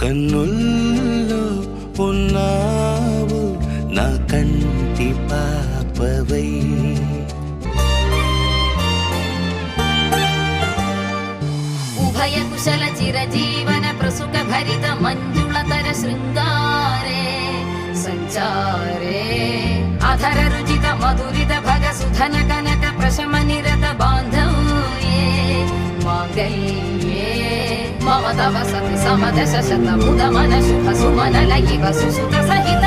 కన్నుల్లో ఉన్నావు నా కంటి పాపవై. ఉభయ కుశల చిరజీవన ప్రసుక భరిత మంజుళతర శృంగారే సంచారే అధర రుచిత మధురిత భగ సుధన కనక ప్రశమ నిరత బాంధవ్యే మాంగళ్యే మమ తవ సతి సమదశ శత ముద మన శుభ సుమన లయివ సుసుత సహిత